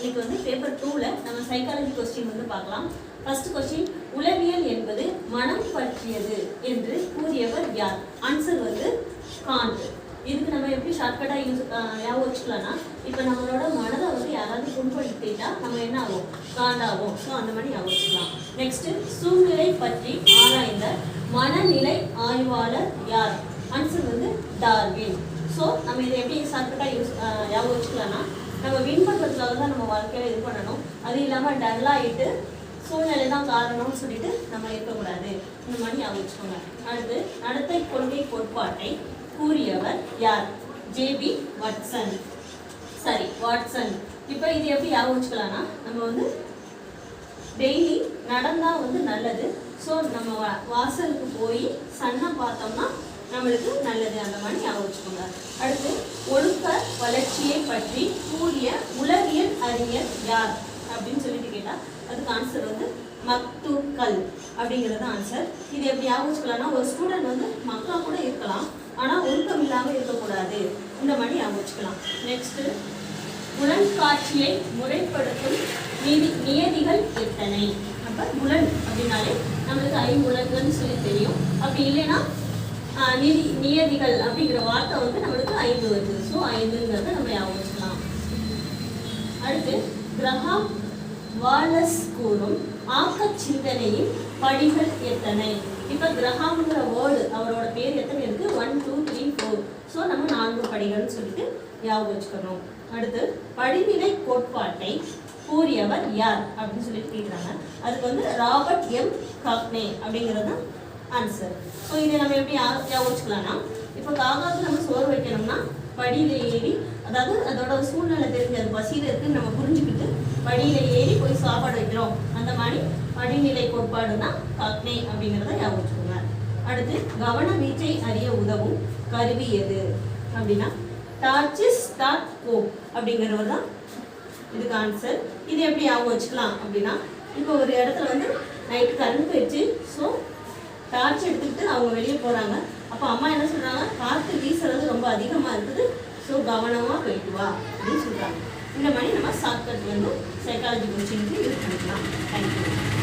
இன்னைக்கு வந்து பேப்பர் 2ல நம்ம சைக்காலஜி கொஸ்டின் வந்து பார்க்கலாம். ஃபர்ஸ்ட் கொஸ்டின், உளவியல் என்பது மனம் பற்றியது என்று கூறியவர் யார்? ஆன்சர் வந்து காண்ட். இதுக்கு நம்ம எப்படி ஷார்ட்கட்டா ஞாபகம் வச்சுக்கலாம்னா, இப்போ நம்மளோட மனதை வந்து யாராவது புண்படுத்திட்டா நம்ம என்ன ஆகும்? காண்டாகும். ஸோ அந்த மாதிரி ஞாபகம் வச்சுக்கலாம். நெக்ஸ்ட், சூழ்நிலை பற்றி ஆராய்ந்த மனநிலை ஆய்வாளர் யார்? ஆன்சர் வந்து டார்வின். ஸோ நம்ம இதை எப்படி ஷார்ட்கட்டா ஞாபகம் வச்சுக்கலாம்னா, நம்ம வின் பண்ணுறதுக்காக தான் நம்ம வாழ்க்கையில் இது பண்ணணும். அது இல்லாமல் டல்லாகிட்டு சூழ்நிலை தான் காரணம்னு சொல்லிட்டு நம்ம இருக்கக்கூடாது. இந்த மாதிரி ஞாபகம் வச்சுக்கோங்க. அடுத்து, நடத்தை கொள்கை கோட்பாட்டை கூறியவர் யார்? J B Watson. வாட்சன். இப்போ இது எப்படி ஞாபகம் வச்சுக்கலாம்னா, நம்ம வந்து டெய்லி நடந்தால் வந்து நல்லது. ஸோ நம்ம வாசலுக்கு போய் சன்னை பார்த்தோம்னா நம்மளுக்கு நல்லது. அந்த மாதிரி ஞாபகம் வச்சுக்கோங்க. அடுத்து, ஒழுக்க வளர்ச்சியை பற்றி கூறிய உளவியல் அறிஞர் யார் அப்படின்னு சொல்லிட்டு கேட்டால் அதுக்கு ஆன்சர் வந்து மக்தூக்கல் அப்படிங்கிறது ஆன்சர். இது எப்படி ஞாபகம் வச்சுக்கலாம்னா, ஒரு ஸ்டூடெண்ட் வந்து மக்கா கூட இருக்கலாம், ஆனால் ஒழுக்கம் இல்லாமல் இருக்கக்கூடாது. இந்த மாதிரி ஞாபகம் வச்சுக்கலாம். நெக்ஸ்ட்டு, புலன்காட்சியை முறைப்படுத்தும் நியதிகள் எத்தனை? அப்போ புலன் அப்படின்னாலே நம்மளுக்கு ஐம்புலன்கள்னு சொல்லி தெரியும். அப்படி இல்லைன்னா நியதிகள் அப்படிங்கிற வார்த்தை வந்து நம்மளுக்கு 5 வருது. ஸோ 5ங்கிறத நம்ம ஞாபகம் வச்சுக்கலாம். அடுத்து, கிரஹாம் வாலஸ் கூறும் ஆக்க சிந்தனையின் படிகள் எத்தனை? இப்போ கிரஹாம்ங்கிற வேர்டு அவரோட பேர் எத்தனை இருக்கு? 1 2 3 4. ஸோ நம்ம 4 படிகள்னு சொல்லிட்டு ஞாபகம் வச்சுக்கணும். அடுத்து, படிநிலை கோட்பாட்டை கூறியவர் யார் அப்படின்னு சொல்லிட்டு கேட்குறாங்க. அதுக்கு வந்து ராபர்ட் எம் காக்னே அப்படிங்கிறது தான் ஆன்சர். ஸோ இதை நம்ம எப்படி ஞாபகம் வச்சுக்கலாம்னா, இப்போ காக்காவுக்கு நம்ம சோறு வைக்கணும்னா படியில் ஏறி, அதாவது அதோட சூழ்நிலை தெரிஞ்சு அது பசியில் இருக்குன்னு நம்ம புரிஞ்சுக்கிட்டு படியில் ஏறி போய் சாப்பாடு வைக்கிறோம். அந்த மாதிரி படிநிலை கோட்பாடுனா காக்னே அப்படிங்கிறத ஞாபகம் வச்சுக்கோங்க. அடுத்து, கவன வீச்சை அறிய உதவும் கருவி எது அப்படின்னா டார்ச்சிஸ் டாட் கோப் அப்படிங்கிறது தான் இதுக்கு ஆன்சர். இது எப்படி ஞாபகம் வச்சுக்கலாம் அப்படின்னா, இப்போ ஒரு இடத்துல வந்து நைட்டு கரண்ட் போயிடுச்சு. ஸோ டார்ச் எடுத்துக்கிட்டு அவங்க வெளியே போகிறாங்க. அப்போ அம்மா என்ன சொல்கிறாங்க? காற்று வீசுறது ரொம்ப அதிகமாக இருக்குது, ஸோ கவனமாக போயிட்டு வா அப்படின்னு சொல்கிறாங்க. இந்த மாதிரி நம்ம ஷார்ட்கட் வந்து சைக்காலஜி கொஸ்டினுக்கு யூஸ் பண்ணிக்கலாம். தேங்க்யூ.